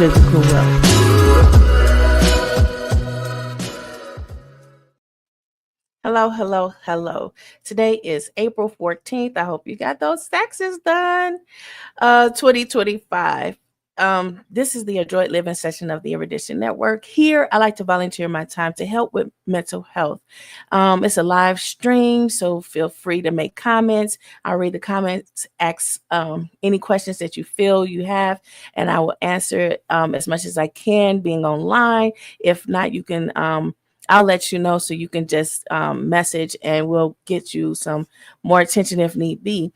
physical wealth. Hello, hello, hello. Today is April 14th. I hope you got those taxes done. 2025. This is the Adroit Living session of the Erudition Network. Here, I like to volunteer my time to help with mental health. It's a live stream, so feel free to make comments. I'll read the comments, ask any questions that you feel you have, and I will answer it as much as I can being online. If not, you can I'll let you know so you can just message and we'll get you some more attention if need be.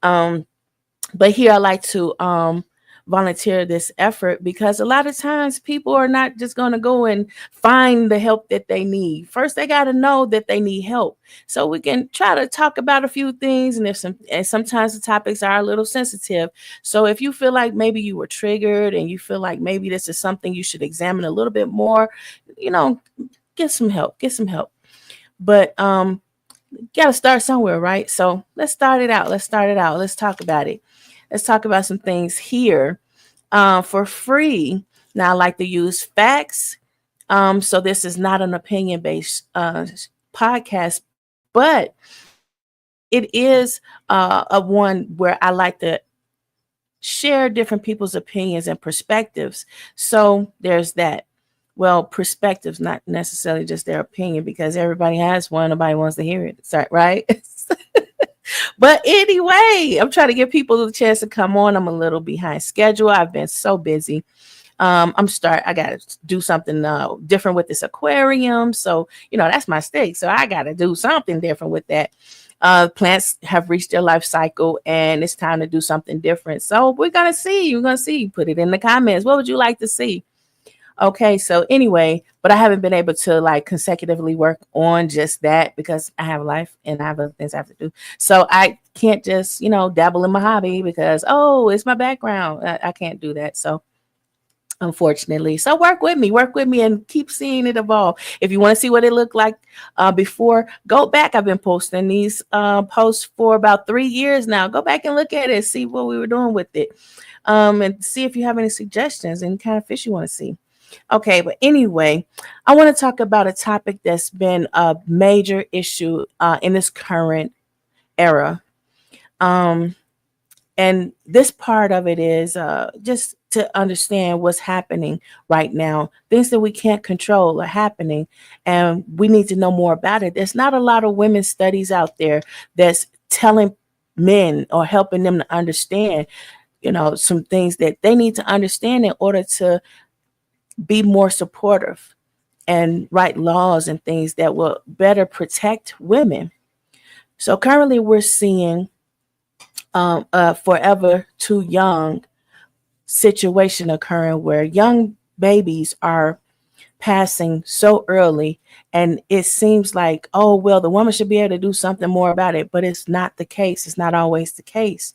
But here I like to volunteer this effort because a lot of times people are not just going to go and find the help that they need. First, they got to know that they need help. So we can try to talk about a few things, and sometimes the topics are a little sensitive. So if you feel like maybe you were triggered and you feel like maybe this is something you should examine a little bit more, get some help. But got to start somewhere, right? So let's start it out. Let's talk about it. Let's talk about some things here for free. Now, I like to use facts. So this is not an opinion-based podcast, but it is a one where I like to share different people's opinions and perspectives. So there's that. Well, perspectives, not necessarily just their opinion, because everybody has one. Nobody wants to hear it, right? But anyway, I'm trying to give people a chance to come on. I'm a little behind schedule. I've been so busy. I got to do something different with this aquarium. So, that's my stake. So I got to do something different with that. Plants have reached their life cycle and it's time to do something different. So we're going to see. Put it in the comments. What would you like to see? Okay, so anyway, but I haven't been able to consecutively work on just that because I have a life and I have other things I have to do. So I can't just, dabble in my hobby because, it's my background. I can't do that. So unfortunately, so work with me and keep seeing it evolve. If you want to see what it looked like before, go back. I've been posting these posts for about 3 years now. Go back and look at it, see what we were doing with it, and see if you have any suggestions and kind of fish you want to see. Okay, but anyway, I want to talk about a topic that's been a major issue in this current era. And this part of it is just to understand what's happening right now. Things that we can't control are happening, and we need to know more about it. There's not a lot of women's studies out there that's telling men or helping them to understand, some things that they need to understand in order to be more supportive and write laws and things that will better protect women. So currently we're seeing a forever too young situation occurring where young babies are passing so early, and it seems like, the woman should be able to do something more about it, but it's not the case. It's not always the case.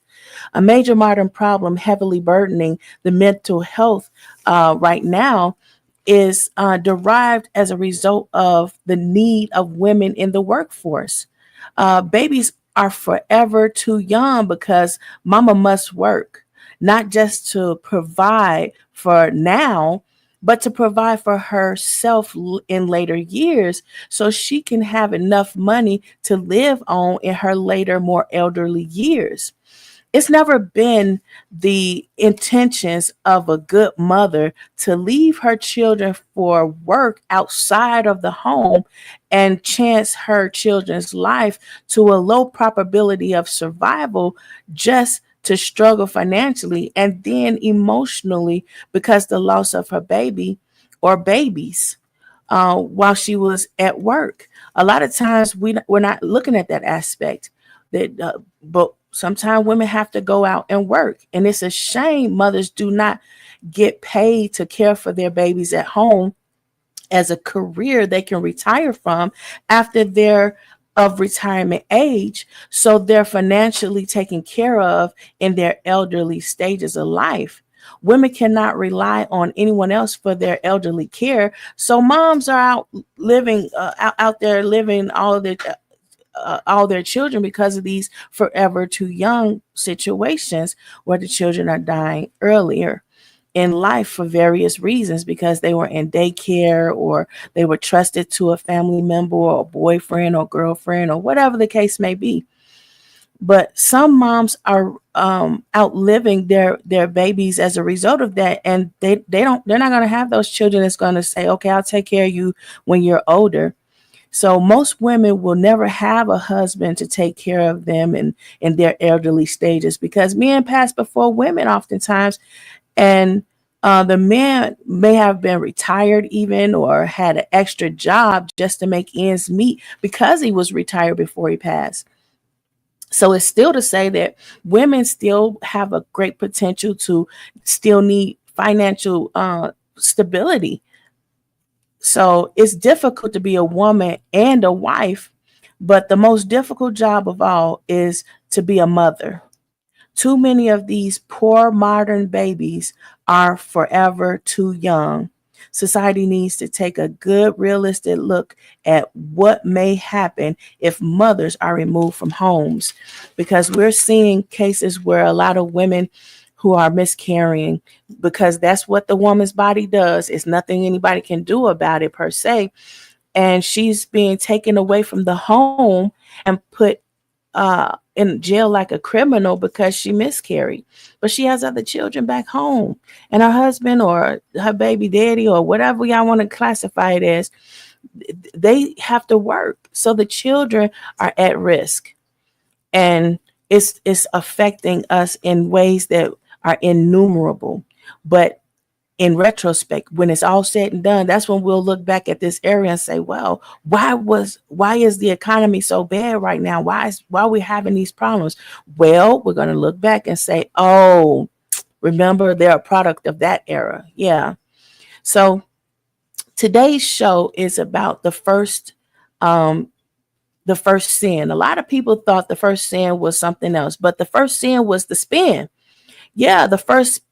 A major modern problem heavily burdening the mental health right now is derived as a result of the need of women in the workforce. Babies are forever too young because mama must work, not just to provide for now, but to provide for herself in later years so she can have enough money to live on in her later, more elderly years. It's never been the intentions of a good mother to leave her children for work outside of the home and chance her children's life to a low probability of survival just to struggle financially and then emotionally because the loss of her baby or babies while she was at work. A lot of times we're not looking at that aspect. But sometimes women have to go out and work, and it's a shame mothers do not get paid to care for their babies at home as a career they can retire from after they're of retirement age, so they're financially taken care of in their elderly stages of life. Women cannot rely on anyone else for their elderly care, so moms are out there living all their children because of these forever too young situations where the children are dying earlier in life for various reasons, because they were in daycare or they were trusted to a family member or boyfriend or girlfriend or whatever the case may be. But some moms are outliving their babies as a result of that, and they're not going to have those children that's going to say, okay, I'll take care of you when you're older. So most women will never have a husband to take care of them in their elderly stages, because men pass before women oftentimes. And the man may have been retired even, or had an extra job just to make ends meet because he was retired before he passed. So it's still to say that women still have a great potential to still need financial stability. So it's difficult to be a woman and a wife, but the most difficult job of all is to be a mother. Too many of these poor modern babies are forever too young. Society needs to take a good, realistic look at what may happen if mothers are removed from homes, because we're seeing cases where a lot of women who are miscarrying, because that's what the woman's body does. It's nothing anybody can do about it per se. And she's being taken away from the home and put in jail like a criminal because she miscarried. But she has other children back home, and her husband or her baby daddy or whatever y'all want to classify it as, they have to work. So the children are at risk, and it's affecting us in ways that are innumerable. But in retrospect, when it's all said and done, that's when we'll look back at this area and say, well, why is the economy so bad right now? Why are we having these problems? Well, we're going to look back and say, oh, remember, they're a product of that era. Yeah. So today's show is about the first sin. A lot of people thought the first sin was something else, but the first sin was the spin. Yeah, the first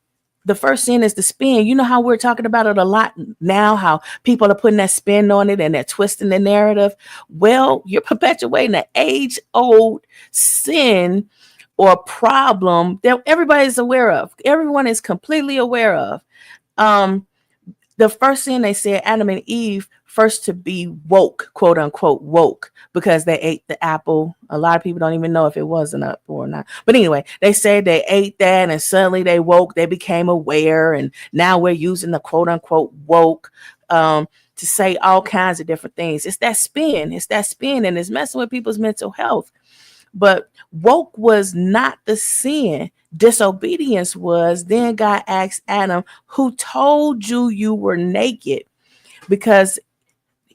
sin is the spin. You know how we're talking about it a lot now, how people are putting that spin on it and they're twisting the narrative. Well, you're perpetuating an age old sin or problem that everybody's aware of. Everyone is completely aware of. Um, the first thing they said, Adam and Eve, first to be woke, quote unquote, woke, because they ate the apple. A lot of people don't even know if it was an apple or not. But anyway, they said they ate that and suddenly they woke, they became aware. And now we're using the quote unquote woke to say all kinds of different things. It's that spin. It's that spin, and it's messing with people's mental health. But woke was not the sin. Disobedience was. Then God asked Adam, who told you you were naked? Because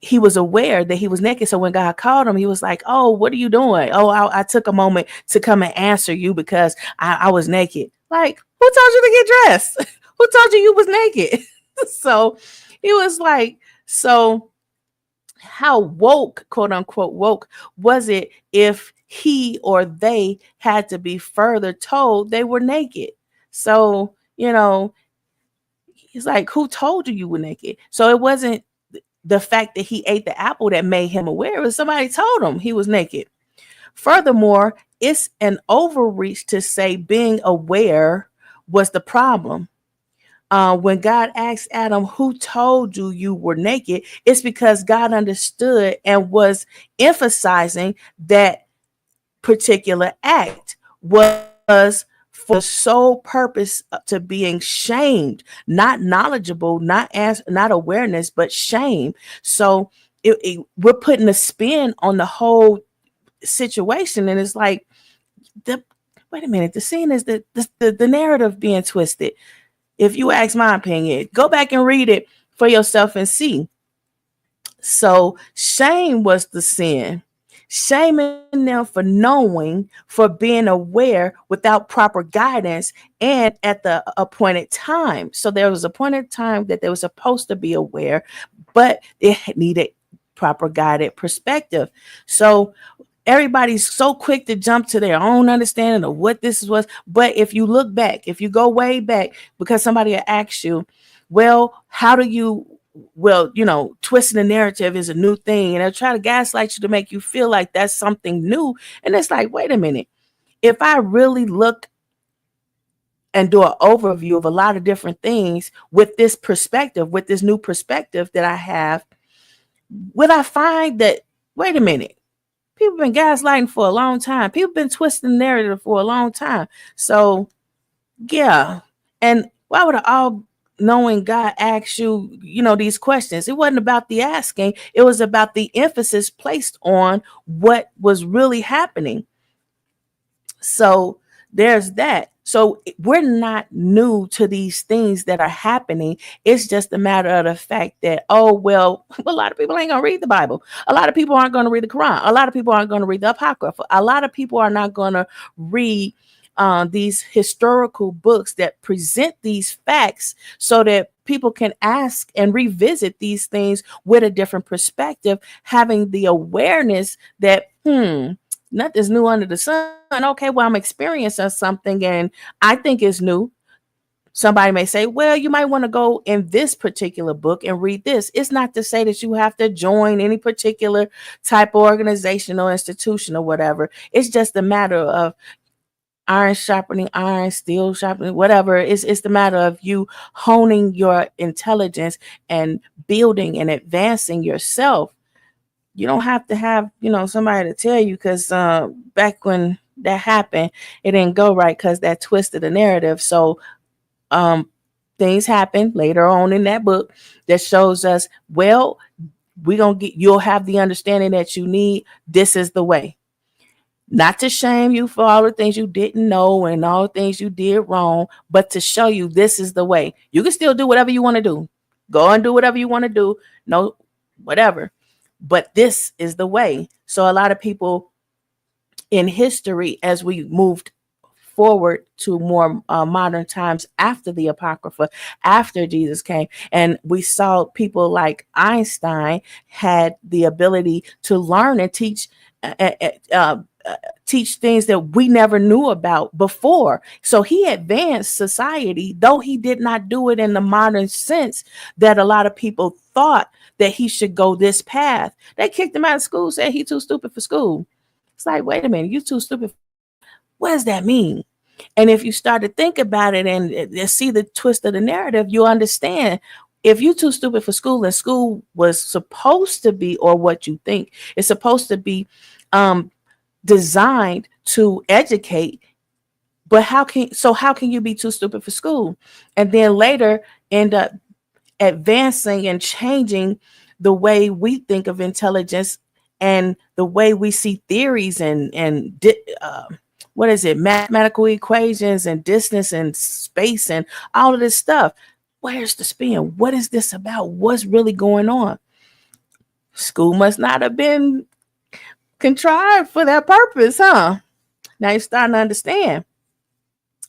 he was aware that he was naked. So when God called him, he was like, oh, what are you doing? Oh, I took a moment to come and answer you because I was naked. Like, who told you to get dressed? Who told you was naked? So he was like, so how woke, quote unquote, woke was it if he or they had to be further told they were naked? So, he's like, who told you were naked? So it wasn't the fact that he ate the apple that made him aware. It was somebody told him he was naked. Furthermore, it's an overreach to say being aware was the problem. When God asked Adam, who told you you were naked? It's because God understood and was emphasizing that particular act was for the sole purpose to being shamed, not knowledgeable, not awareness, but shame. So we're putting a spin on the whole situation, and it's like, wait a minute, the sin is the narrative being twisted. If you ask my opinion, go back and read it for yourself and see. So shame was the sin. Shaming them for knowing, for being aware without proper guidance and at the appointed time. So there was appointed time that they were supposed to be aware, but it needed proper guided perspective. So everybody's so quick to jump to their own understanding of what this was. But if you look back, if you go way back, because somebody will ask you, well, how do you, twisting the narrative is a new thing. And they'll try to gaslight you to make you feel like that's something new. And it's like, wait a minute. If I really look and do an overview of a lot of different things with this perspective, with this new perspective that I have, would I find that, wait a minute, people been gaslighting for a long time. People been twisting the narrative for a long time. So yeah. And why would an all knowing God ask you, these questions? It wasn't about the asking, it was about the emphasis placed on what was really happening. So there's that. So we're not new to these things that are happening. It's just a matter of the fact that, oh, well, a lot of people ain't going to read the Bible. A lot of people aren't going to read the Quran. A lot of people aren't going to read the Apocrypha. A lot of people are not going to read these historical books that present these facts so that people can ask and revisit these things with a different perspective, having the awareness that, nothing's new under the sun. Okay, well, I'm experiencing something and I think it's new. Somebody may say, well, you might want to go in this particular book and read this. It's not to say that you have to join any particular type of organization or institution or whatever. It's just a matter of iron sharpening iron, steel sharpening, whatever. It's the matter of you honing your intelligence and building and advancing yourself. You don't have to have, somebody to tell you, because back when that happened, it didn't go right because that twisted the narrative. So things happen later on in that book that shows us, well, you'll have the understanding that you need. This is the way. Not to shame you for all the things you didn't know and all the things you did wrong, but to show you this is the way. You can still do whatever you want to do. Go and do whatever you want to do. No, whatever. But this is the way. So a lot of people in history, as we moved forward to more modern times after the Apocrypha, after Jesus came, and we saw people like Einstein had the ability to learn and teach things that we never knew about before. So he advanced society, though he did not do it in the modern sense that a lot of people thought that he should go this path. They kicked him out of school, said he too stupid for school. It's like, wait a minute, you too stupid. What does that mean? And if you start to think about it and see the twist of the narrative, you understand. If you're too stupid for school, and school was supposed to be, or what you think, it's supposed to be designed to educate, but how can you be too stupid for school and then later end up advancing and changing the way we think of intelligence and the way we see theories and what is it, mathematical equations and distance and space and all of this stuff? Where's the spin? What is this about? What's really going on? School must not have been contrived for that purpose, huh? Now you're starting to understand.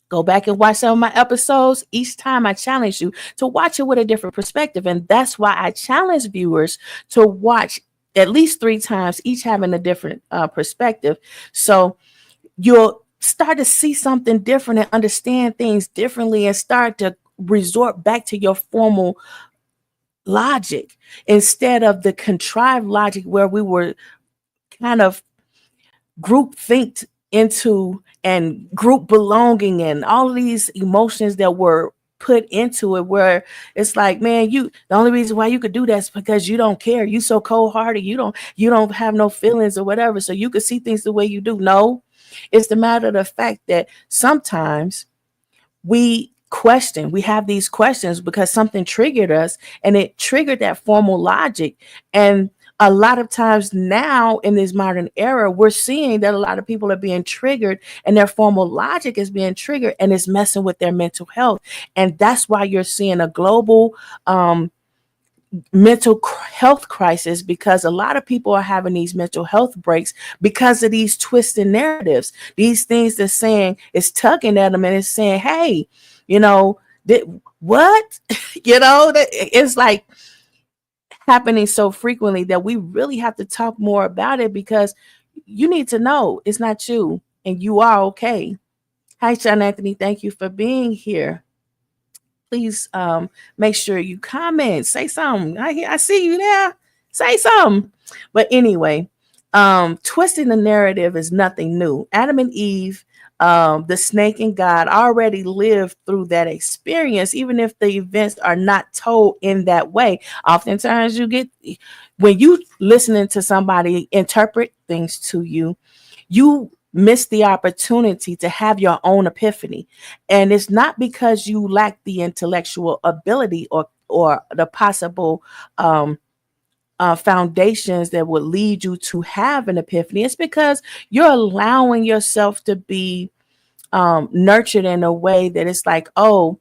Go back and watch some of my episodes. Each time I challenge you to watch it with a different perspective. And that's why I challenge viewers to watch at least 3 times, each having a different perspective. So you'll start to see something different and understand things differently and start to resort back to your formal logic instead of the contrived logic where we were kind of group thinked into and group belonging and all of these emotions that were put into it, where it's like, man, the only reason why you could do that is because you don't care. You so cold-hearted. You don't have no feelings or whatever. So you could see things the way you do. No, it's the matter of the fact that sometimes we have these questions because something triggered us and it triggered that formal logic. And a lot of times now in this modern era, we're seeing that a lot of people are being triggered and their formal logic is being triggered and it's messing with their mental health. And that's why you're seeing a global mental health crisis, because a lot of people are having these mental health breaks because of these twisted narratives, these things that's saying, it's tugging at them and it's saying, hey, what? That it's like happening so frequently that we really have to talk more about it, because you need to know it's not you and you are okay. Hi, Sean Anthony. Thank you for being here. Please make sure you comment, say something. I see you there. Say something. But anyway, twisting the narrative is nothing new. Adam and Eve The snake and God already lived through that experience, even if the events are not told in that way. Oftentimes, when you listening to somebody interpret things to you, you miss the opportunity to have your own epiphany. And it's not because you lack the intellectual ability or the possible foundations that would lead you to have an epiphany. It's because you're allowing yourself to be nurtured in a way that it's like, oh,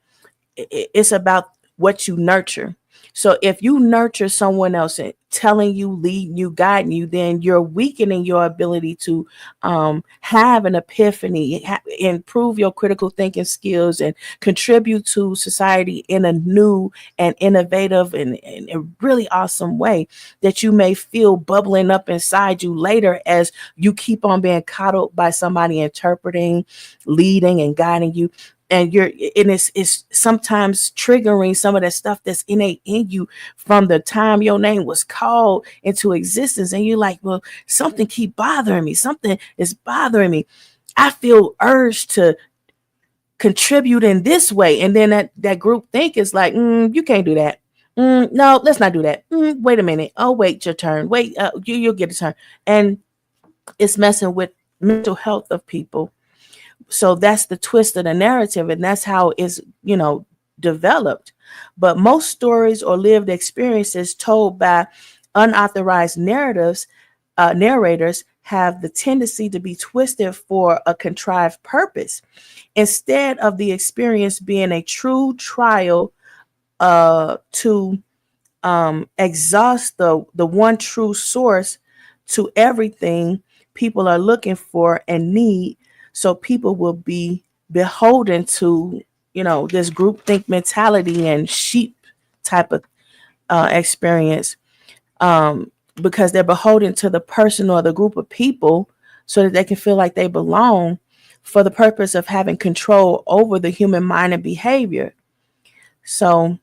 it's about what you nurture. So if you nurture someone else and telling you, leading you, guiding you, then you're weakening your ability to have an epiphany, improve your critical thinking skills, and contribute to society in a new and innovative and a really awesome way that you may feel bubbling up inside you later as you keep on being coddled by somebody interpreting, leading, and guiding you. And it's sometimes triggering some of that stuff that's innate in you from the time your name was called into existence. And you're like, well, something keep bothering me. Something is bothering me. I feel urged to contribute in this way. And then that group think is like, you can't do that. No, let's not do that. Wait a minute. Oh, wait, your turn. Wait, you'll get a turn. And it's messing with mental health of people. So that's the twist of the narrative, and that's how it's, developed. But most stories or lived experiences told by unauthorized narrators have the tendency to be twisted for a contrived purpose. Instead of the experience being a true trial to exhaust the one true source to everything people are looking for and need, so people will be beholden to this groupthink mentality and sheep type of experience, because they're beholden to the person or the group of people so that they can feel like they belong, for the purpose of having control over the human mind and behavior. So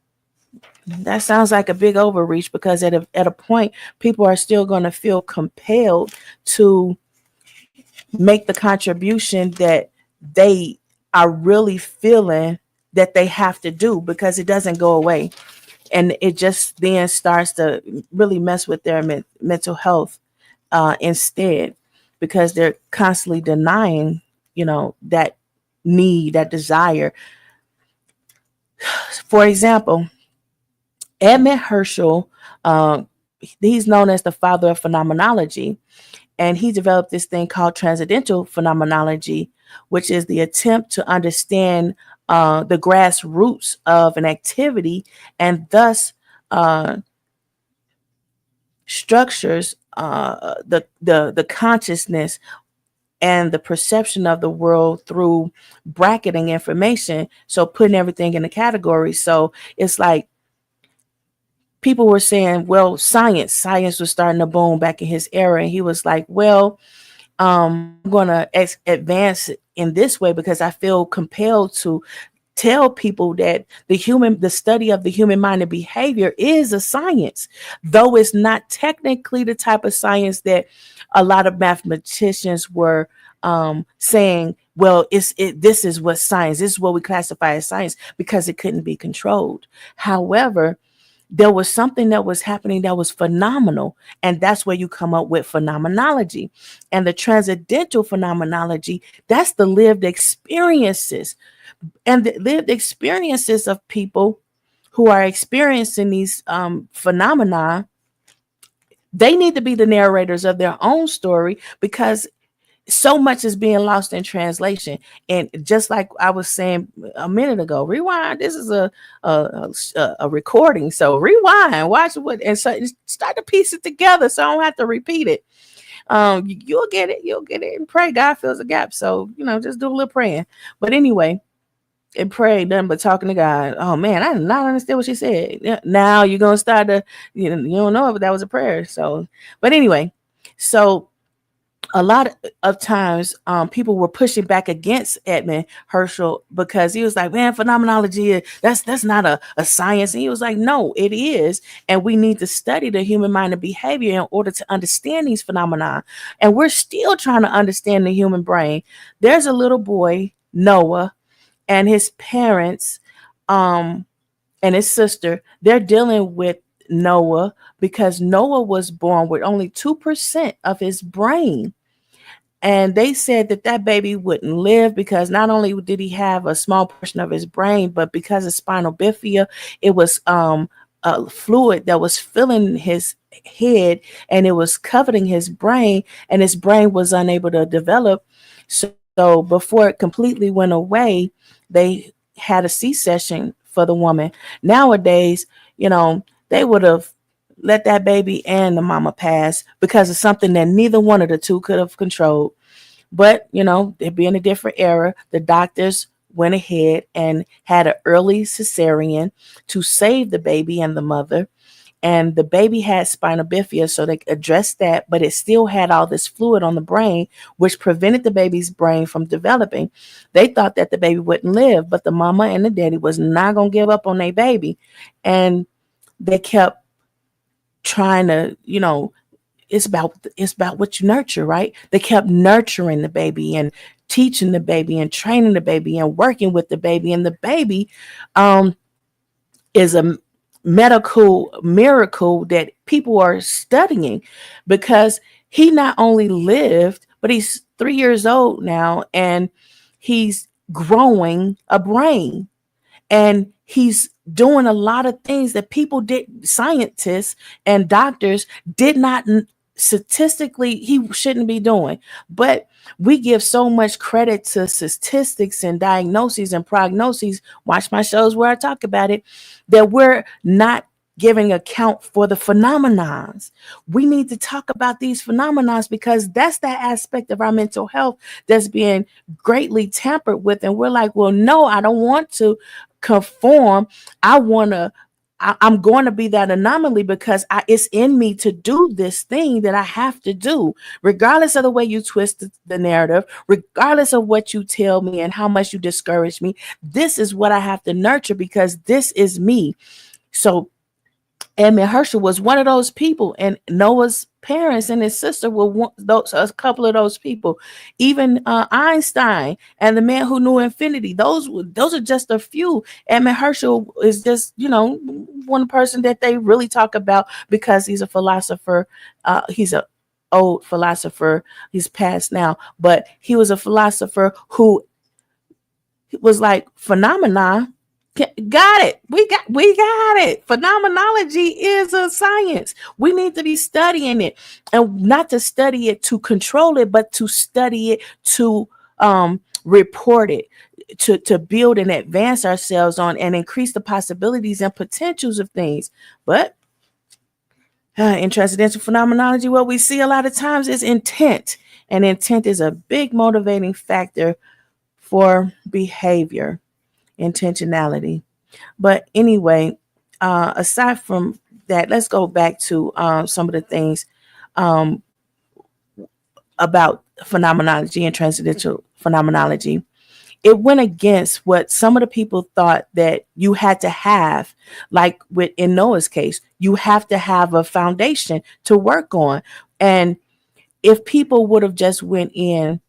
that sounds like a big overreach, because at a point, people are still going to feel compelled to make the contribution that they are really feeling that they have to do, because it doesn't go away. And it just then starts to really mess with their mental health instead, because they're constantly denying, that need, that desire. For example, Edmund Herschel, he's known as the father of phenomenology, and he developed this thing called transcendental phenomenology, which is the attempt to understand the grassroots of an activity, and thus structures the consciousness and the perception of the world through bracketing information. So putting everything in a category. So it's like people were saying, well, science was starting to boom back in his era. And he was like, well, I'm going to advance in this way because I feel compelled to tell people that the study of the human mind and behavior is a science, though it's not technically the type of science that a lot of mathematicians were saying, well, this is what science, this is what we classify as science, because it couldn't be controlled. However, there was something that was happening that was phenomenal. And that's where you come up with phenomenology. And the transcendental phenomenology, that's the lived experiences. And the lived experiences of people who are experiencing these phenomena, they need to be the narrators of their own story, because so much is being lost in translation. And just like I was saying a minute ago, rewind. This is a recording, so rewind, watch what, and so start to piece it together, so I don't have to repeat it. You'll get it, and pray God fills the gap. So just do a little praying. But anyway, and pray nothing but talking to God. Oh man, I did not understand what she said. Now you're gonna start to, you don't know if that was a prayer. So, but anyway, so a lot of times people were pushing back against Edmund Herschel because he was like, man, phenomenology, that's not a science. And he was like, no, it is. And we need to study the human mind and behavior in order to understand these phenomena. And we're still trying to understand the human brain. There's a little boy, Noah, and his parents, um, and his sister, they're dealing with Noah because Noah was born with only 2% of his brain. And they said that that baby wouldn't live because not only did he have a small portion of his brain, but because of spinal bifida, it was a fluid that was filling his head and it was covering his brain, and his brain was unable to develop. So before it completely went away, they had a C-section for the woman. Nowadays, they would have let that baby and the mama pass because of something that neither one of the two could have controlled. But, it being a different era, the doctors went ahead and had an early cesarean to save the baby and the mother. And the baby had spinal bifida, so they addressed that, but it still had all this fluid on the brain, which prevented the baby's brain from developing. They thought that the baby wouldn't live, but the mama and the daddy was not going to give up on their baby. And they kept trying to, it's about what you nurture, right? They kept nurturing the baby and teaching the baby and training the baby and working with the baby. And the baby um, is a medical miracle that people are studying because he not only lived, but he's 3 years old now and he's growing a brain. And he's doing a lot of things that scientists and doctors did not statistically, he shouldn't be doing. But we give so much credit to statistics and diagnoses and prognoses. Watch my shows where I talk about it, that we're not giving account for the phenomenons. We need to talk about these phenomenons because that's that aspect of our mental health that's being greatly tampered with. And we're like, well, no, I don't want to conform. I'm going to be that anomaly because it's in me to do this thing that I have to do, regardless of the way you twist the narrative, regardless of what you tell me and how much you discourage me. This is what I have to nurture because this is me. So Edmund Herschel was one of those people, and Noah's parents and his sister were a couple of those people. Even Einstein and the man who knew infinity. Those are just a few. Edmund Herschel is just one person that they really talk about because he's a philosopher. He's a old philosopher. He's passed now, but he was a philosopher who was like phenomena. Got it. We got it. Phenomenology is a science. We need to be studying it, and not to study it to control it, but to study it to report it, to build and advance ourselves on and increase the possibilities and potentials of things. But in transcendental phenomenology, what we see a lot of times is intent, and intent is a big motivating factor for behavior. Intentionality. But anyway, aside from that, let's go back to some of the things um, about phenomenology and transcendental phenomenology. It went against what some of the people thought that you had to have, like in Noah's case, you have to have a foundation to work on. And if people would have just went in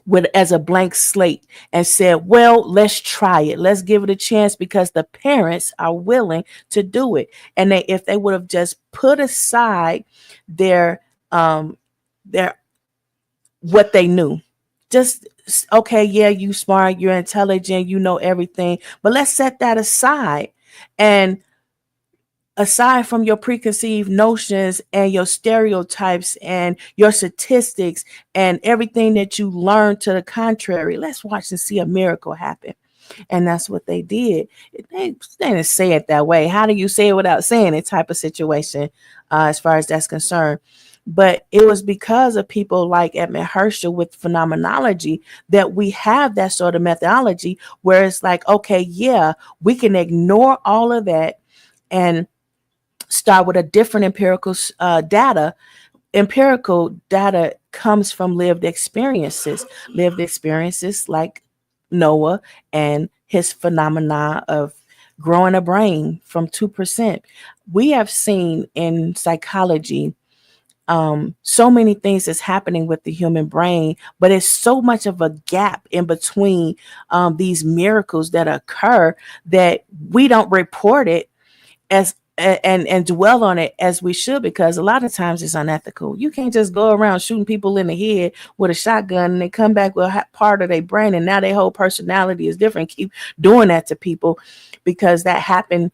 with as a blank slate and said, well, let's try it, let's give it a chance because the parents are willing to do it, and if they would have just put aside their their what they knew, just okay, yeah, you smart, you're intelligent, you know everything, but let's set that aside. And aside from your preconceived notions and your stereotypes and your statistics and everything that you learned to the contrary, let's watch and see a miracle happen. And that's what they did. They didn't say it that way. How do you say it without saying it type of situation, as far as that's concerned? But it was because of people like Edmund Herschel with phenomenology that we have that sort of methodology where it's like, okay, yeah, we can ignore all of that and start with a different empirical data empirical data comes from lived experiences like Noah and his phenomena of growing a brain from 2%. We have seen in psychology so many things that's happening with the human brain, but it's so much of a gap in between these miracles that occur that we don't report it as and dwell on it as we should, because a lot of times it's unethical. You can't just go around shooting people in the head with a shotgun and they come back with part of their brain and now their whole personality is different. Keep doing that to people because that happened.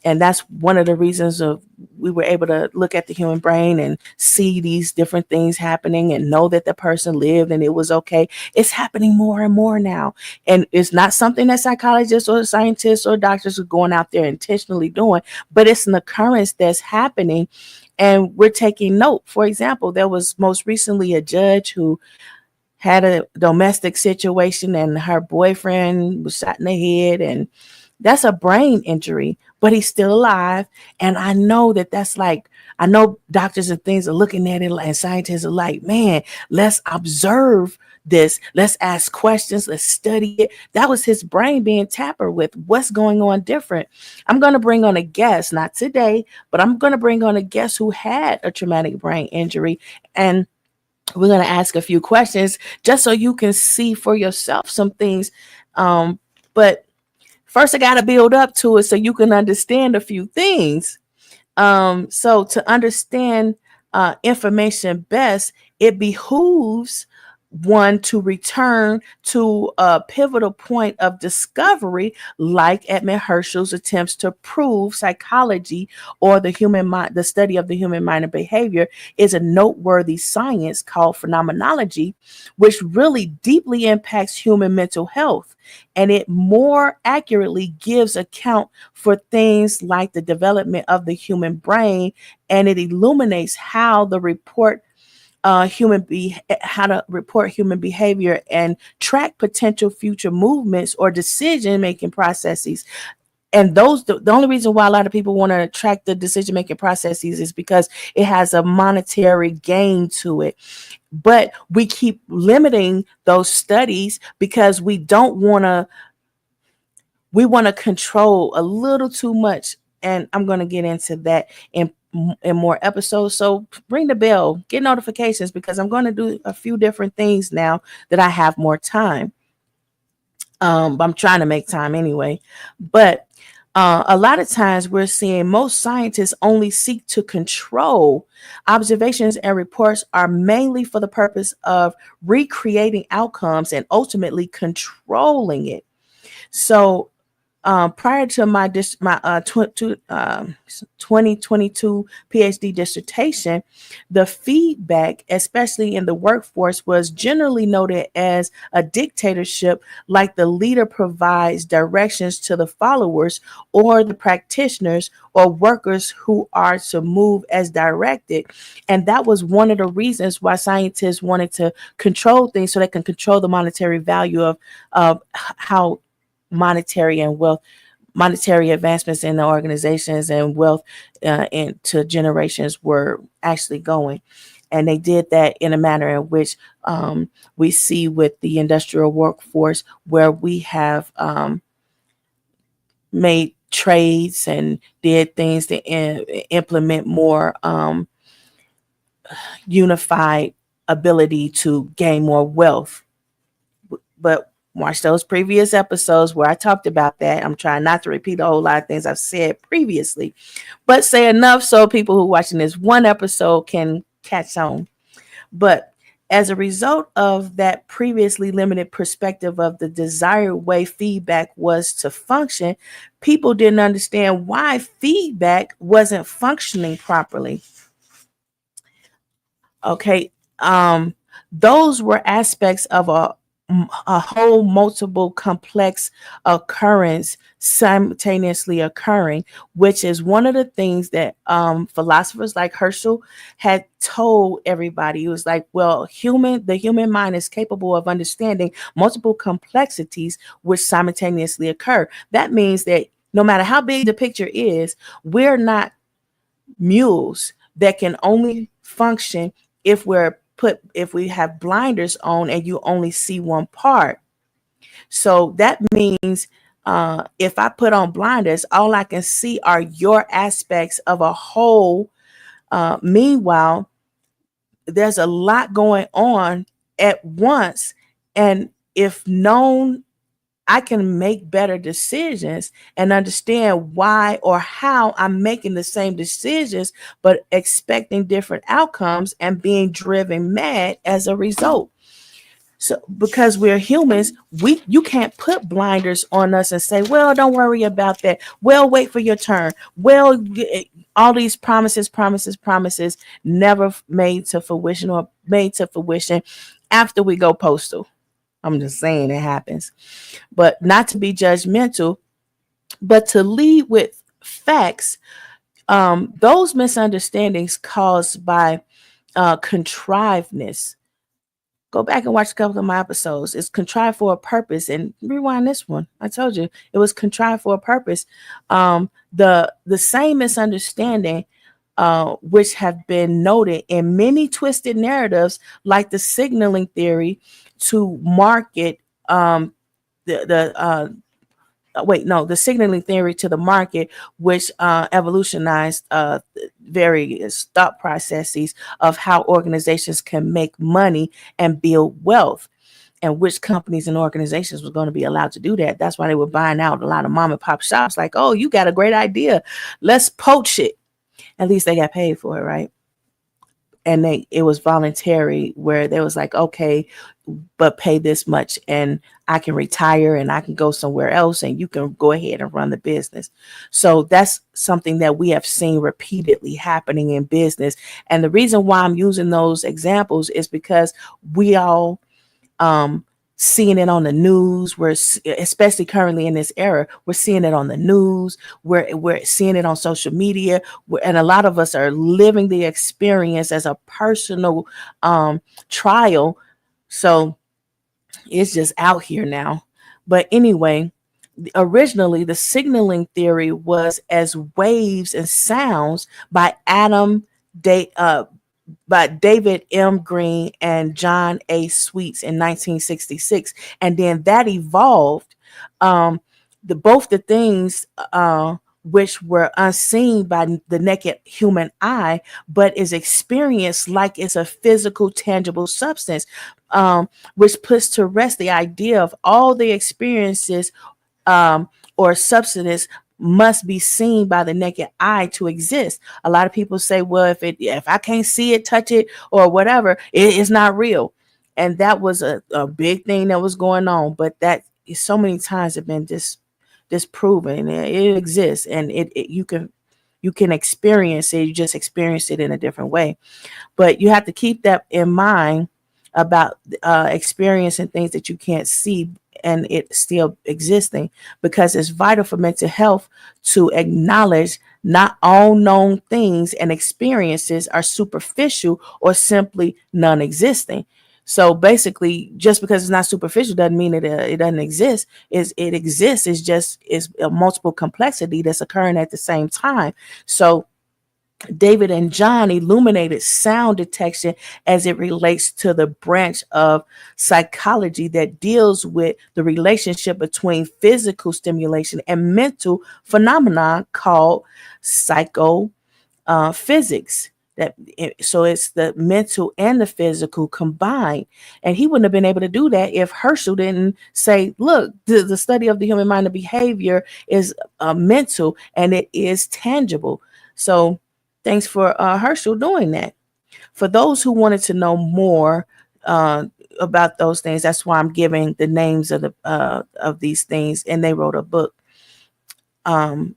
And that's one of the reasons of we were able to look at the human brain and see these different things happening and know that the person lived and it was okay. It's happening more and more now. And it's not something that psychologists or scientists or doctors are going out there intentionally doing, but it's an occurrence that's happening and we're taking note. For example, there was most recently a judge who had a domestic situation and her boyfriend was shot in the head, and that's a brain injury, but he's still alive. And I know that that's like, I know doctors and things are looking at it and scientists are like, man, let's observe this. Let's ask questions. Let's study it. That was his brain being tampered with. What's going on different? I'm going to bring on a guest, not today, but I'm going to bring on a guest who had a traumatic brain injury. And we're going to ask a few questions just so you can see for yourself some things. But first, I got to build up to it so you can understand a few things. So to understand information best, it behooves one to return to a pivotal point of discovery, like Edmund Herschel's attempts to prove psychology or the human mind, the study of the human mind and behavior, is a noteworthy science called phenomenology, which really deeply impacts human mental health. And it more accurately gives account for things like the development of the human brain, and it illuminates how the report how to report human behavior and track potential future movements or decision making processes. And those the only reason why a lot of people want to track the decision making processes is because it has a monetary gain to it. But we keep limiting those studies because we want to control a little too much. And I'm going to get into that in more episodes. So ring the bell, get notifications, because I'm going to do a few different things now that I have more time. I'm trying to make time anyway. But a lot of times we're seeing most scientists only seek to control. Observations and reports are mainly for the purpose of recreating outcomes and ultimately controlling it. So prior to my 2022 PhD dissertation, the feedback, especially in the workforce, was generally noted as a dictatorship, like the leader provides directions to the followers or the practitioners or workers who are to move as directed. And that was one of the reasons why scientists wanted to control things so they can control the monetary value of how monetary advancements in the organizations and wealth into generations were actually going. And they did that in a manner in which we see with the industrial workforce, where we have made trades and did things to implement more unified ability to gain more wealth. But watch those previous episodes where I talked about that. I'm trying not to repeat a whole lot of things I've said previously, but say enough so people who are watching this one episode can catch on. But as a result of that previously limited perspective of the desired way feedback was to function, people didn't understand why feedback wasn't functioning properly. Okay. Those were aspects of a whole multiple complex occurrence simultaneously occurring, which is one of the things that philosophers like Herschel had told everybody. It was like, well, the human mind is capable of understanding multiple complexities which simultaneously occur. That means that no matter how big the picture is, we're not mules that can only function if we have blinders on and you only see one part. So that means if I put on blinders, all I can see are your aspects of a whole. Meanwhile, there's a lot going on at once. And if known, I can make better decisions and understand why or how I'm making the same decisions, but expecting different outcomes and being driven mad as a result. So because we're humans, you can't put blinders on us and say, well, don't worry about that. Well, wait for your turn. Well, all these promises never made to fruition or made to fruition after we go postal. I'm just saying it happens. But not to be judgmental, but to lead with facts. Those misunderstandings caused by contrivedness. Go back and watch a couple of my episodes. It's contrived for a purpose. And rewind this one. I told you it was contrived for a purpose. The same misunderstanding which have been noted in many twisted narratives, like the signaling theory to market the signaling theory to the market, which evolutionized various thought processes of how organizations can make money and build wealth, and which companies and organizations were going to be allowed to do that. That's why they were buying out a lot of mom and pop shops. Like, oh, you got a great idea, let's poach it. At least they got paid for it, right? And it was voluntary, where they was like, okay, but pay this much and I can retire and I can go somewhere else and you can go ahead and run the business. So that's something that we have seen repeatedly happening in business. And the reason why I'm using those examples is because we all seeing it on the news. We're especially currently in this era, we're seeing it on the news. We're seeing it on social media, and a lot of us are living the experience as a personal trial. So it's just out here now. But anyway, originally the signaling theory was as waves and sounds by by David M. Green and John A. Sweets in 1966, and then that evolved. Both the things which were unseen by the naked human eye, but is experienced like it's a physical, tangible substance, which puts to rest the idea of all the experiences or substance must be seen by the naked eye to exist. A lot of people say, well, if I can't see it, touch it, or whatever, it's not real. And that was a big thing that was going on. But that so many times have been disproven. It exists, and you can experience it. You just experience it in a different way. But you have to keep that in mind about experiencing things that you can't see and it still existing, because it's vital for mental health to acknowledge not all known things and experiences are superficial or simply non-existing. So basically, just because it's not superficial doesn't mean it doesn't exist. It exists. It's a multiple complexity that's occurring at the same time. So David and John illuminated sound detection as it relates to the branch of psychology that deals with the relationship between physical stimulation and mental phenomena called psychophysics. So it's the mental and the physical combined. And he wouldn't have been able to do that if Herschel didn't say, look, the study of the human mind and behavior is mental and it is tangible. So thanks for Herschel doing that. For those who wanted to know more about those things, that's why I'm giving the names of these things, and they wrote a book.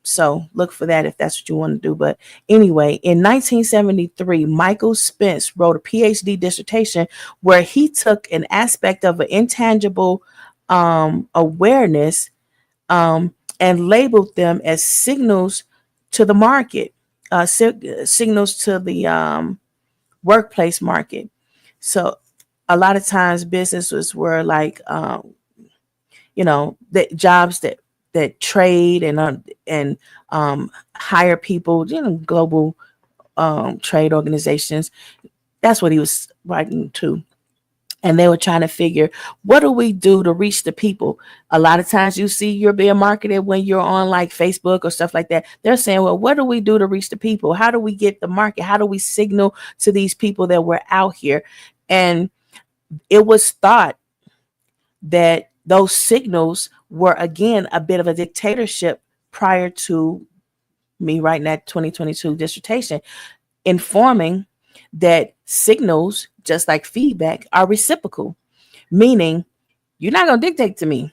So look for that if that's what you want to do. But anyway, in 1973, Michael Spence wrote a PhD dissertation where he took an aspect of an intangible awareness and labeled them as signals to the market. Signals to the workplace market. So a lot of times businesses were like, the jobs that trade and hire people, global trade organizations. That's what he was writing to. And they were trying to figure, what do we do to reach the people? A lot of times you see you're being marketed when you're on like Facebook or stuff like that. They're saying, well, what do we do to reach the people? How do we get the market? How do we signal to these people that we're out here? And it was thought that those signals were, again, a bit of a dictatorship prior to me writing that 2022 dissertation, informing that signals, just like feedback, are reciprocal, meaning you're not going to dictate to me.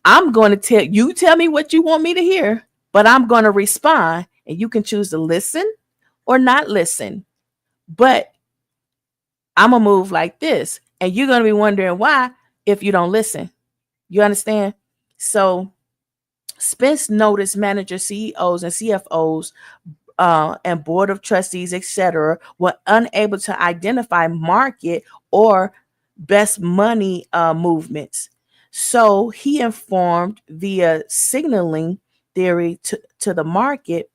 I'm going to tell me what you want me to hear, but I'm going to respond, and you can choose to listen or not listen. But I'm going to move like this, and you're going to be wondering why if you don't listen. You understand? So Spence noticed managers, CEOs, and CFOs and board of trustees, etc., were unable to identify market or best money movements. So he informed via signaling theory to the market,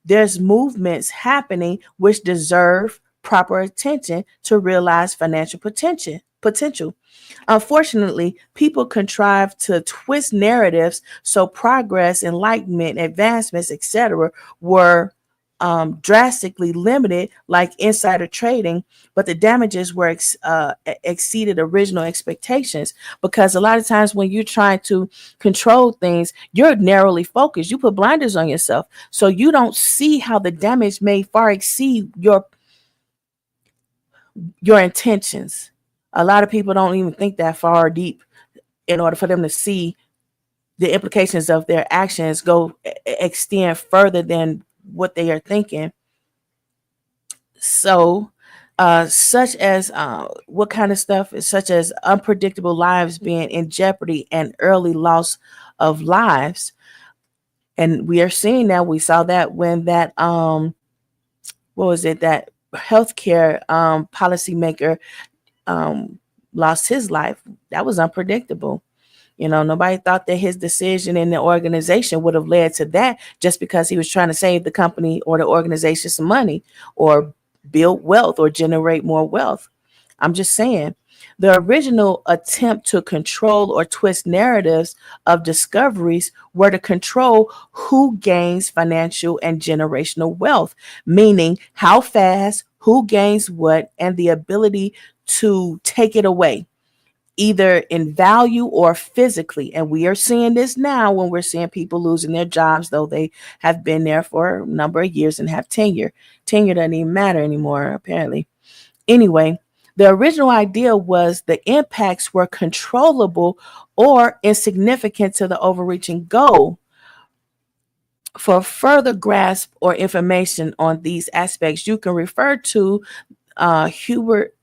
there's movements happening which deserve proper attention to realize financial potential. Unfortunately, people contrive to twist narratives so progress, enlightenment, advancements, etc., were drastically limited, like insider trading, but the damages were exceeded original expectations. Because a lot of times when you're trying to control things, you're narrowly focused. You put blinders on yourself, so you don't see how the damage may far exceed your intentions. A lot of people don't even think that far deep in order for them to see the implications of their actions go extend further than what they are thinking. So, such as what kind of stuff is such as unpredictable lives being in jeopardy and early loss of lives. And we are seeing that. We saw that when that what was it, that healthcare policymaker lost his life. That was unpredictable. Nobody thought that his decision in the organization would have led to that, just because he was trying to save the company or the organization some money or build wealth or generate more wealth. I'm just saying, the original attempt to control or twist narratives of discoveries were to control who gains financial and generational wealth, meaning how fast, who gains what, and the ability to take it away, either in value or physically. And we are seeing this now when we're seeing people losing their jobs, though they have been there for a number of years and have tenure. Tenure doesn't even matter anymore, apparently. Anyway, the original idea was the impacts were controllable or insignificant to the overreaching goal. For further grasp or information on these aspects, you can refer to Herbert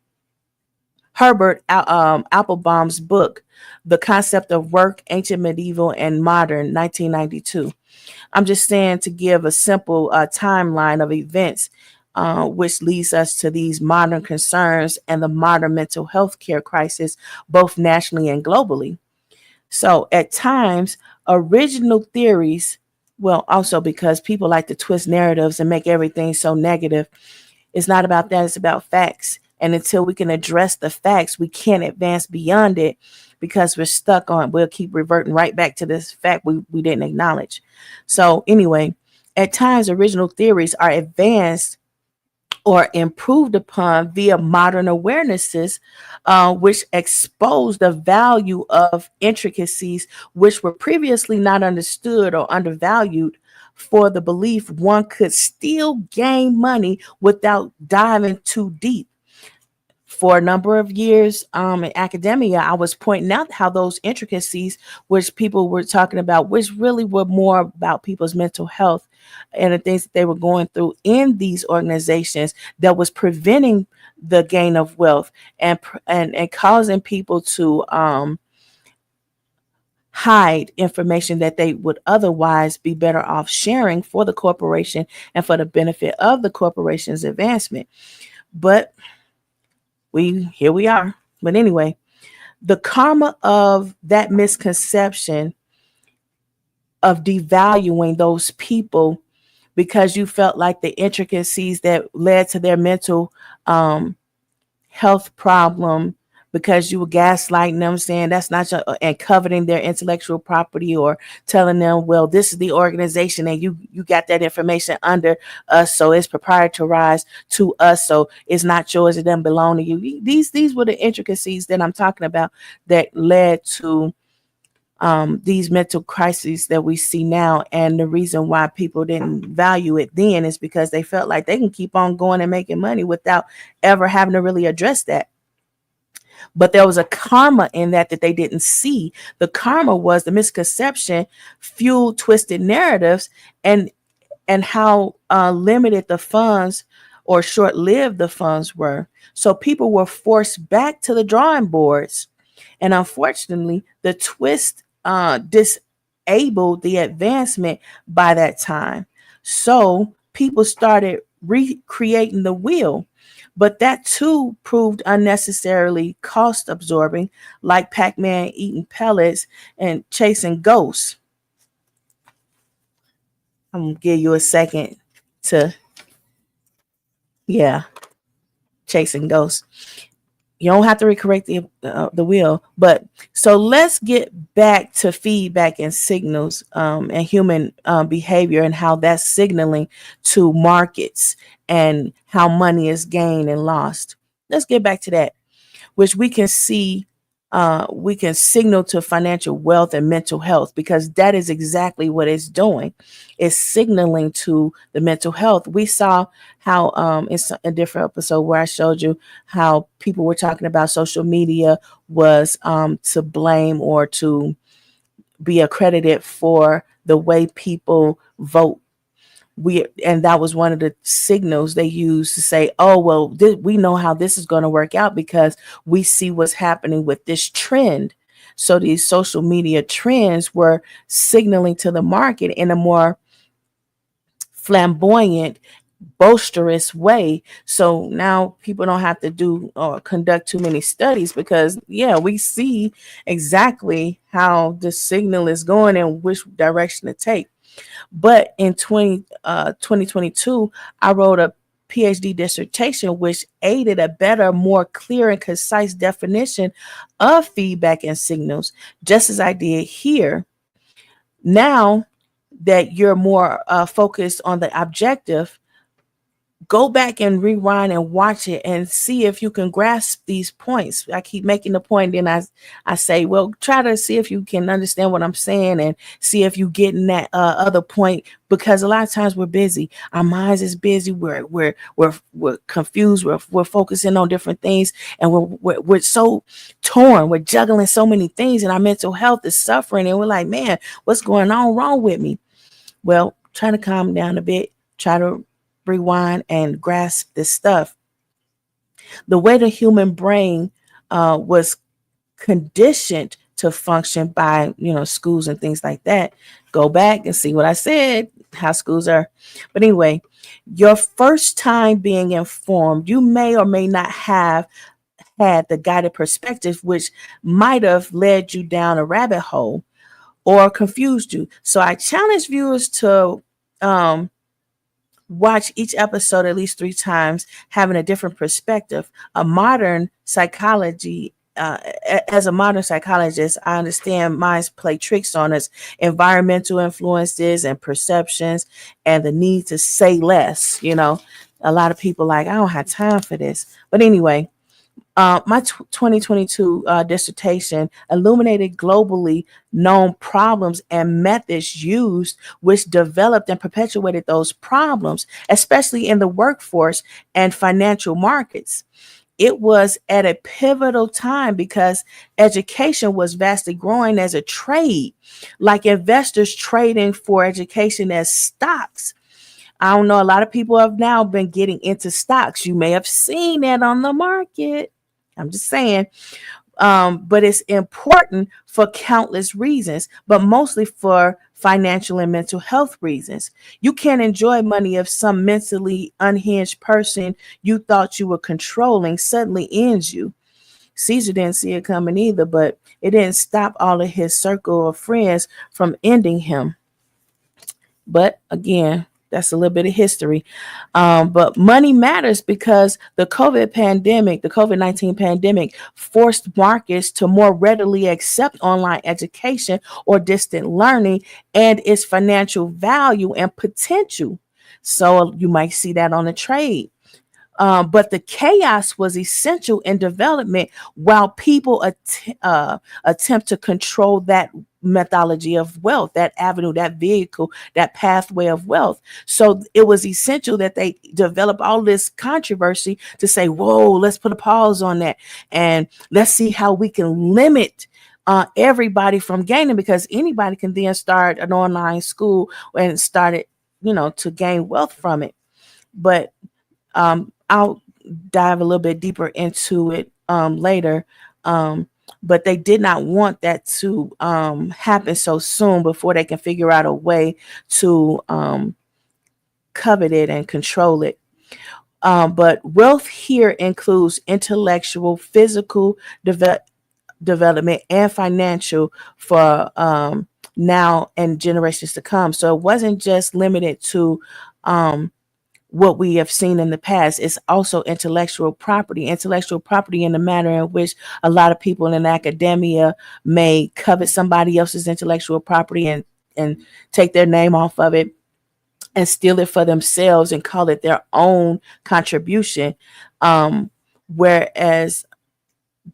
Applebaum's book, The Concept of Work, Ancient, Medieval, and Modern, 1992. I'm just saying, to give a simple timeline of events which leads us to these modern concerns and the modern mental health care crisis, both nationally and globally. So at times, original theories, well, also because people like to twist narratives and make everything so negative, it's not about that. It's about facts. And until we can address the facts, we can't advance beyond it, because we'll keep reverting right back to this fact we didn't acknowledge. So anyway, at times, original theories are advanced or improved upon via modern awarenesses, which expose the value of intricacies which were previously not understood or undervalued, for the belief one could still gain money without diving too deep. For a number of years in academia, I was pointing out how those intricacies, which people were talking about, which really were more about people's mental health and the things that they were going through in these organizations, that was preventing the gain of wealth and causing people to hide information that they would otherwise be better off sharing for the corporation and for the benefit of the corporation's advancement. But here we are. But anyway, the karma of that misconception of devaluing those people because you felt like the intricacies that led to their mental health problem, because you were gaslighting them, saying that's not your, and coveting their intellectual property, or telling them, well, this is the organization and you got that information under us, so it's proprietarized to us, so it's not yours, it doesn't belong to you. These were the intricacies that I'm talking about that led to these mental crises that we see now. And the reason why people didn't value it then is because they felt like they can keep on going and making money without ever having to really address that. But there was a karma in that they didn't see. The karma was the misconception fueled twisted narratives, and how limited the funds or short-lived the funds were. So people were forced back to the drawing boards. And unfortunately, the twist disabled the advancement by that time. So people started recreating the wheel. But that too proved unnecessarily cost absorbing, like Pac-Man eating pellets and chasing ghosts. I'm going to give you a second to, yeah, chasing ghosts. You don't have to recreate the wheel. But so let's get back to feedback and signals, and human behavior, and how that's signaling to markets and how money is gained and lost. Let's get back to that, which we can see. We can signal to financial wealth and mental health, because that is exactly what it's doing. It's signaling to the mental health. We saw how it's a different episode where I showed you how people were talking about social media was to blame or to be accredited for the way people vote. And that was one of the signals they used to say, oh, well, we know how this is going to work out because we see what's happening with this trend. So these social media trends were signaling to the market in a more flamboyant, boisterous way. So now people don't have to do or conduct too many studies, because we see exactly how the signal is going and which direction to take. But in 2022, I wrote a PhD dissertation which aided a better, more clear and concise definition of feedback and signals, just as I did here. Now that you're more focused on the objective, go back and rewind and watch it and see if you can grasp these points. I keep making the point, then I say, well, try to see if you can understand what I'm saying and see if you get in that other point, because a lot of times we're busy. Our minds is busy. We're confused. We're focusing on different things, and we're so torn. We're juggling so many things, and our mental health is suffering. And we're like, man, what's going on wrong with me? Well, try to calm down a bit. Try to rewind and grasp this stuff. The way the human brain was conditioned to function by schools and things like that. Go back and see what I said, how schools are. But anyway, your first time being informed, you may or may not have had the guided perspective, which might have led you down a rabbit hole or confused you. So I challenge viewers to watch each episode at least 3 times, having a different perspective. As a modern psychologist, I understand minds play tricks on us, environmental influences and perceptions, and the need to say less. A lot of people like, I don't have time for this. But anyway, my 2022 dissertation illuminated globally known problems and methods used, which developed and perpetuated those problems, especially in the workforce and financial markets. It was at a pivotal time because education was vastly growing as a trade, like investors trading for education as stocks. I don't know, a lot of people have now been getting into stocks. You may have seen that on the market. I'm just saying, but it's important for countless reasons, but mostly for financial and mental health reasons. You can't enjoy money if some mentally unhinged person you thought you were controlling suddenly ends you. Caesar didn't see it coming either, but it didn't stop all of his circle of friends from ending him. But again, That's a little bit of history. But money matters because the COVID-19 pandemic forced markets to more readily accept online education or distant learning and its financial value and potential. So you might see that on the trade. But the chaos was essential in development while people attempt to control that methodology of wealth, that avenue, that vehicle, that pathway of wealth. So it was essential that they develop all this controversy to say, whoa, let's put a pause on that. And let's see how we can limit everybody from gaining, because anybody can then start an online school and start it, to gain wealth from it. But I'll dive a little bit deeper into it later. But they did not want that to happen so soon before they can figure out a way to covet it and control it. But wealth here includes intellectual, physical development, and financial for now and generations to come. So it wasn't just limited to what we have seen in the past. Is also intellectual property in the manner in which a lot of people in academia may covet somebody else's intellectual property and take their name off of it and steal it for themselves and call it their own contribution. Whereas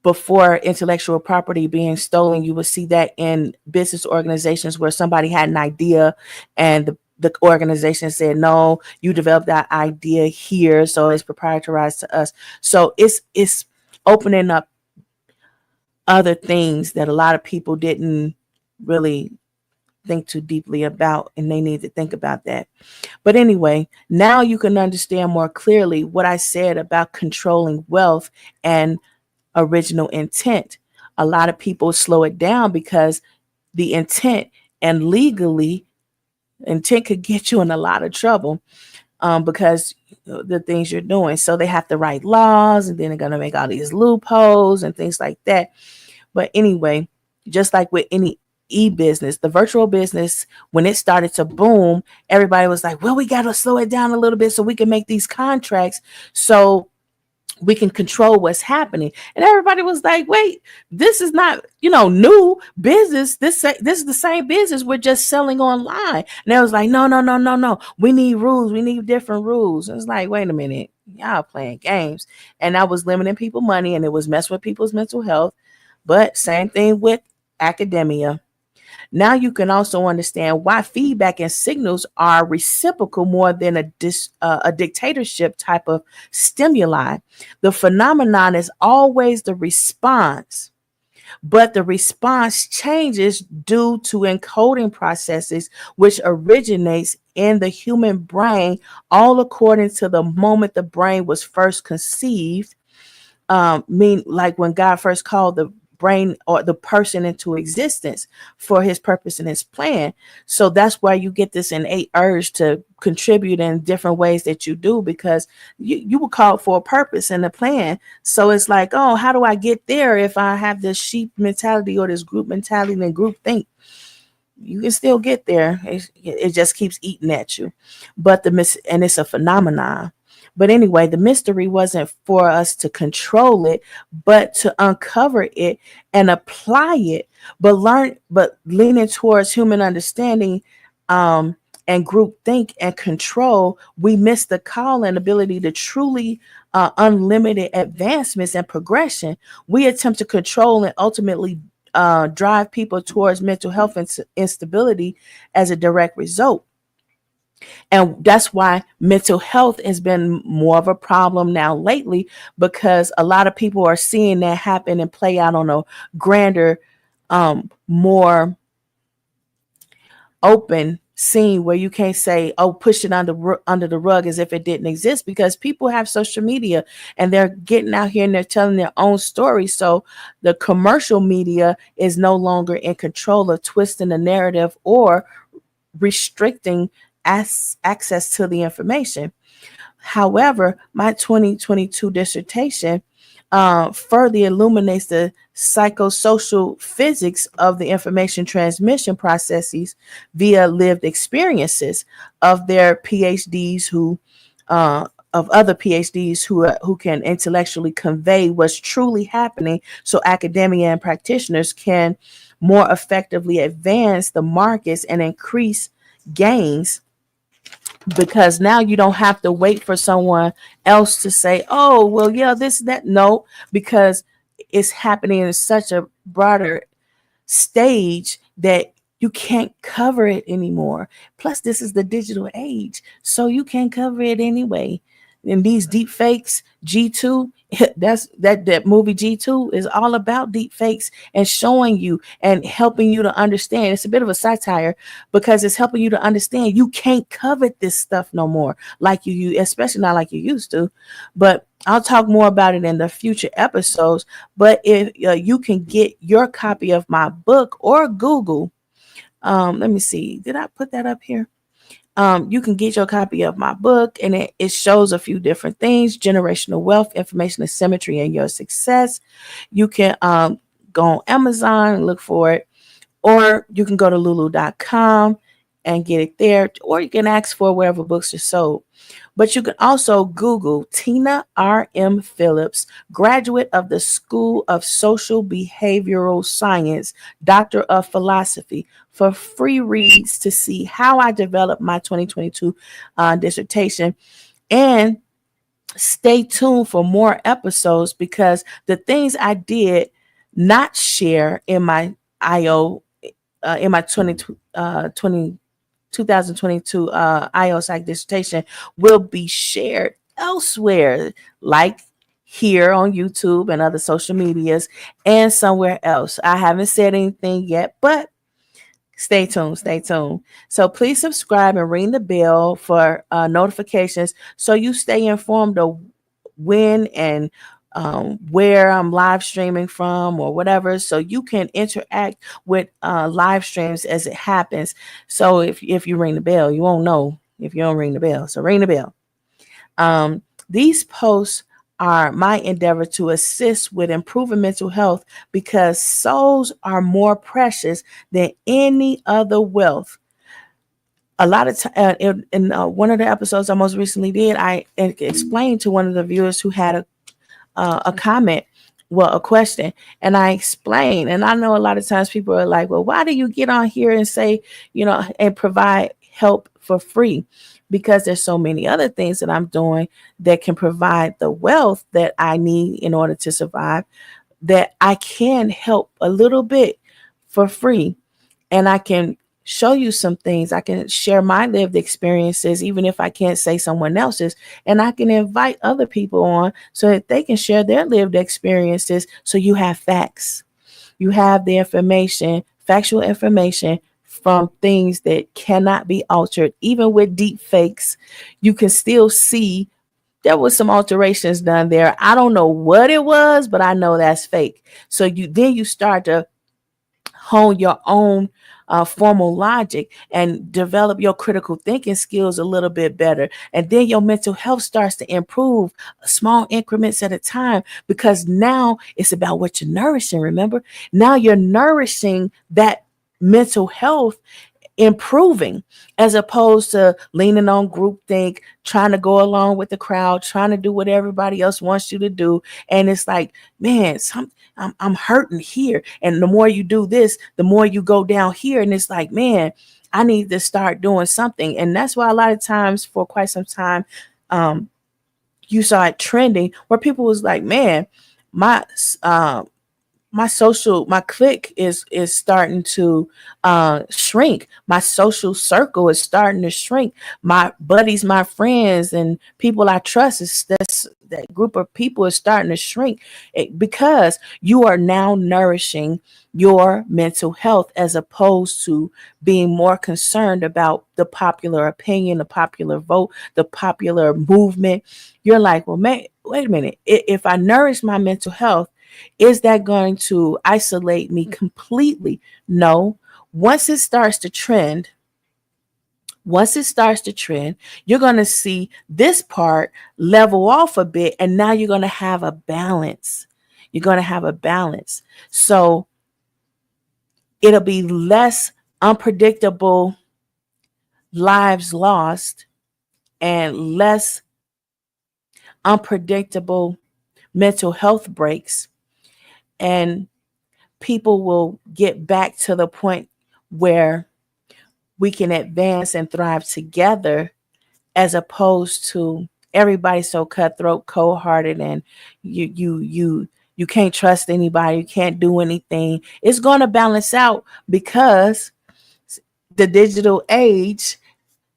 before intellectual property being stolen, you would see that in business organizations where somebody had an idea and the organization said, no, you developed that idea here, so it's proprietarized to us. So it's opening up other things that a lot of people didn't really think too deeply about, and they need to think about that. But anyway, now you can understand more clearly what I said about controlling wealth and original intent. A lot of people slow it down because the intent, and legally, intent could get you in a lot of trouble because the things you're doing. So they have to write laws, and then they're going to make all these loopholes and things like that. But anyway, just like with any e-business, the virtual business, when it started to boom, everybody was like, well, we got to slow it down a little bit so we can make these contracts so we can control what's happening. And everybody was like, wait, this is not, new business. This is the same business. We're just selling online. And they was like, no, no, no, no, no. We need rules. We need different rules. And it's like, wait a minute, y'all playing games. And that was limiting people money, and it was messing with people's mental health. But same thing with academia. Now you can also understand why feedback and signals are reciprocal more than a dictatorship type of stimuli. The phenomenon is always the response, but the response changes due to encoding processes which originates in the human brain, all according to the moment the brain was first conceived. Like when God first called the brain or the person into existence for his purpose and his plan. So that's why you get this innate urge to contribute in different ways that you do, because you were called for a purpose and a plan. So it's like, oh, how do I get there if I have this sheep mentality or this group mentality and group think? You can still get there. It just keeps eating at you. But and it's a phenomenon. But anyway, the mystery wasn't for us to control it, but to uncover it and apply it, but leaning towards human understanding, and group think and control, we miss the call and ability to truly unlimited advancements and progression. We attempt to control and ultimately drive people towards mental health and instability as a direct result. And that's why mental health has been more of a problem now lately, because a lot of people are seeing that happen and play out on a grander, more open scene where you can't say, oh, push it under the rug as if it didn't exist, because people have social media and they're getting out here and they're telling their own story. So the commercial media is no longer in control of twisting the narrative or restricting access to the information. However, my 2022 dissertation further illuminates the psychosocial physics of the information transmission processes via lived experiences of their PhDs of other PhDs who can intellectually convey what's truly happening, so academia and practitioners can more effectively advance the markets and increase gains, because now you don't have to wait for someone else to say, oh, well, yeah, this, that. No, because it's happening in such a broader stage that you can't cover it anymore. Plus, this is the digital age, so you can't cover it anyway. And these deep fakes, G2, that movie G2 is all about deep fakes and showing you and helping you to understand. It's a bit of a satire because it's helping you to understand you can't covet this stuff no more like especially not like you used to. But I'll talk more about it in the future episodes. But if you can get your copy of my book or Google, let me see, did I put that up here? You can get your copy of my book, and it shows a few different things: generational wealth, information asymmetry, and your success. You can go on Amazon and look for it, or you can go to lulu.com and get it there, or you can ask for wherever books are sold. But you can also Google Tina R.M. Phillips, graduate of the School of Social Behavioral Science, Doctor of Philosophy, for free reads to see how I developed my 2022 dissertation. And stay tuned for more episodes, because the things I did not share in my IO, in my 2022 IO Psych dissertation, will be shared elsewhere, like here on YouTube and other social medias and somewhere else. I haven't said anything yet, but stay tuned. Stay tuned. So please subscribe and ring the bell for notifications, so you stay informed of when and where I'm live streaming from or whatever, so you can interact with live streams as it happens. So if you ring the bell, you won't know if you don't ring the bell. So ring the bell. These posts are my endeavor to assist with improving mental health, because souls are more precious than any other wealth. A lot of time in one of the episodes I most recently did, I explained to one of the viewers who had a comment, well, a question, and I explained. And I know a lot of times people are like, well, why do you get on here and say, and provide help for free? Because there's so many other things that I'm doing that can provide the wealth that I need in order to survive, that I can help a little bit for free. And I can show you some things. I can share my lived experiences, even if I can't say someone else's, and I can invite other people on so that they can share their lived experiences. So you have facts, you have the information, factual information from things that cannot be altered. Even with deep fakes, you can still see there was some alterations done there. I don't know what it was, but I know that's fake. So you start to hone your own formal logic and develop your critical thinking skills a little bit better. And then your mental health starts to improve small increments at a time, because now it's about what you're nourishing. Remember, now you're nourishing that mental health improving, as opposed to leaning on groupthink, trying to go along with the crowd, trying to do what everybody else wants you to do. And it's like, man, I'm hurting here. And the more you do this, the more you go down here. And it's like, man, I need to start doing something. And that's why a lot of times for quite some time, you saw it trending where people was like, man, my my clique is starting to shrink. My social circle is starting to shrink. My buddies, my friends, and people I trust, that group of people is starting to shrink, because you are now nourishing your mental health, as opposed to being more concerned about the popular opinion, the popular vote, the popular movement. You're like, well, man, wait a minute. If I nourish my mental health, is that going to isolate me completely? No. Once it starts to trend, Once it starts to trend, you're going to see this part level off a bit, and now you're going to have a balance. You're going to have a balance. So it'll be less unpredictable lives lost and less unpredictable mental health breaks. And people will get back to the point where we can advance and thrive together, as opposed to everybody so cutthroat, cold-hearted, and you can't trust anybody, you can't do anything. It's going to balance out because the digital age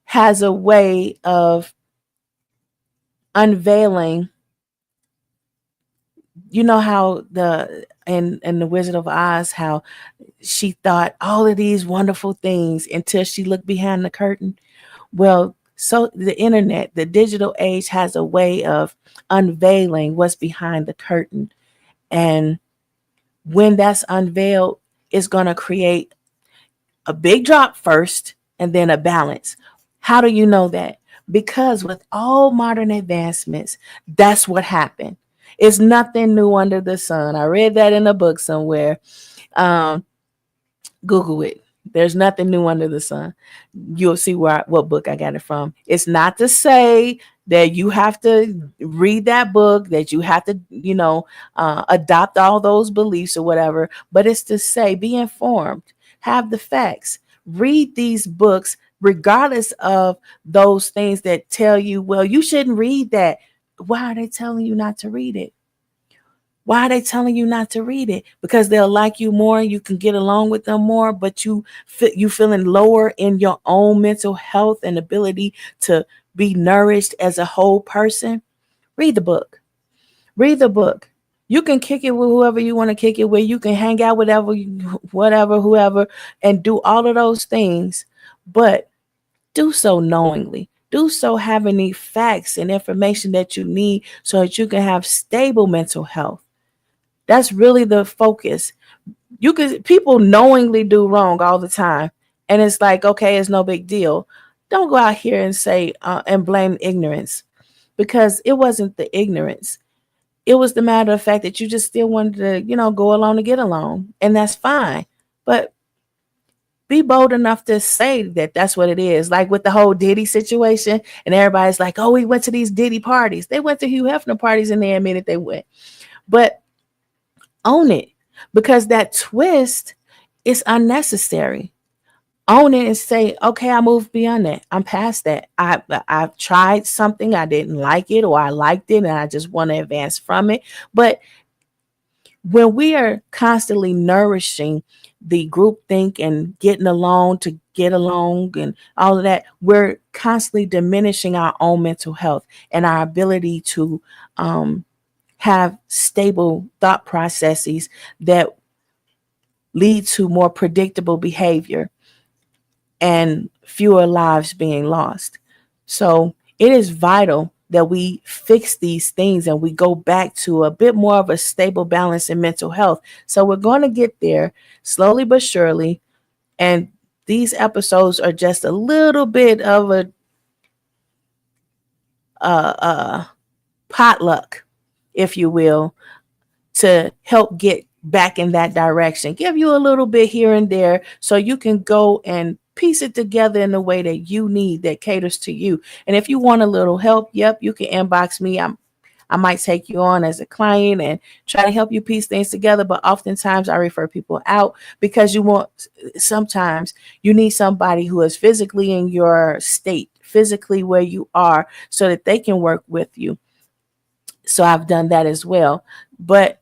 has a way of unveiling. You know how in the Wizard of Oz, how she thought all of these wonderful things until she looked behind the curtain. Well, so the internet, the digital age, has a way of unveiling what's behind the curtain. And when that's unveiled, it's going to create a big drop first and then a balance. How do you know that? Because with all modern advancements, that's what happened. It's nothing new under the sun. I read that in a book somewhere. Um, Google it. There's nothing new under the sun. You'll see what book I got it from. It's not to say that you have to read that book, that you have to, adopt all those beliefs or whatever, but it's to say be informed, have the facts, read these books, regardless of those things that tell you, well, you shouldn't read that. Why are they telling you not to read it? Why are they telling you not to read it? Because they'll like you more, you can get along with them more, but you feeling lower in your own mental health and ability to be nourished as a whole person. Read the book. Read the book. You can kick it with whoever you want to kick it with. You can hang out with whoever, and do all of those things, but do so knowingly. Do so having the facts and information that you need so that you can have stable mental health. That's really the focus. People knowingly do wrong all the time, and it's like, okay, it's no big deal. Don't go out here and say and blame ignorance, because it wasn't the ignorance. It was the matter of fact that you just still wanted to, go along to get along, and that's fine. But be bold enough to say that that's what it is. Like with the whole Diddy situation, and everybody's like, oh, we went to these Diddy parties. They went to Hugh Hefner parties, and they admitted they went. But own it, because that twist is unnecessary. Own it and say, okay, I moved beyond that. I'm past that. I've tried something, I didn't like it, or I liked it and I just want to advance from it. But when we are constantly nourishing the group think and getting along to get along and all of that, we're constantly diminishing our own mental health and our ability to have stable thought processes that lead to more predictable behavior and fewer lives being lost. So it is vital that we fix these things and we go back to a bit more of a stable balance in mental health. So we're going to get there slowly but surely. And these episodes are just a little bit of a potluck, if you will, to help get back in that direction. Give you a little bit here and there so you can go and piece it together in the way that you need, that caters to you. And if you want a little help, yep, you can inbox me. I might take you on as a client and try to help you piece things together. But oftentimes I refer people out because sometimes you need somebody who is physically in your state, physically where you are, so that they can work with you. So I've done that as well. But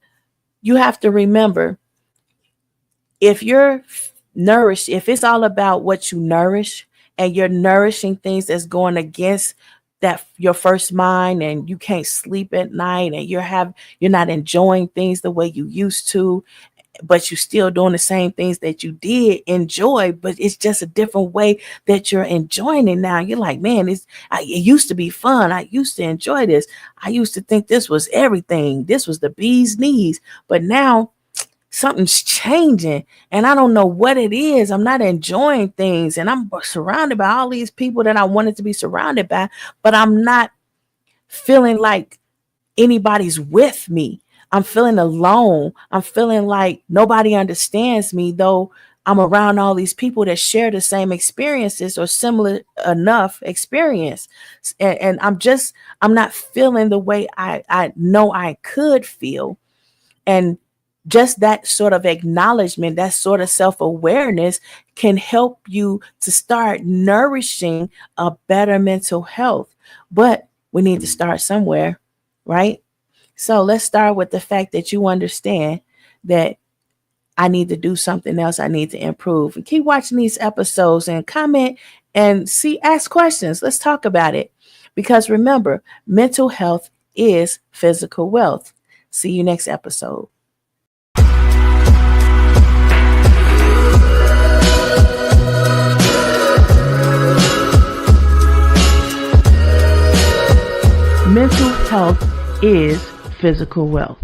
you have to remember, if you're nourished, if it's all about what you nourish and you're nourishing things that's going against that your first mind, and you can't sleep at night, and you're not enjoying things the way you used to, but you're still doing the same things that you did enjoy, but it's just a different way that you're enjoying it now. You're like, man, it used to be fun. I used to enjoy this. I used to think this was everything. This was the bee's knees. But now something's changing and I don't know what it is. I'm not enjoying things and I'm surrounded by all these people that I wanted to be surrounded by, but I'm not feeling like anybody's with me. I'm feeling alone. I'm feeling like nobody understands me, though I'm around all these people that share the same experiences or similar enough experience. And I'm not feeling the way I know I could feel. And just that sort of acknowledgement, that sort of self-awareness can help you to start nourishing a better mental health. But we need to start somewhere, right? So let's start with the fact that you understand that I need to do something else. I need to improve. And keep watching these episodes and comment and ask questions. Let's talk about it. Because remember, mental health is physical wealth. See you next episode. Mental health is physical wealth.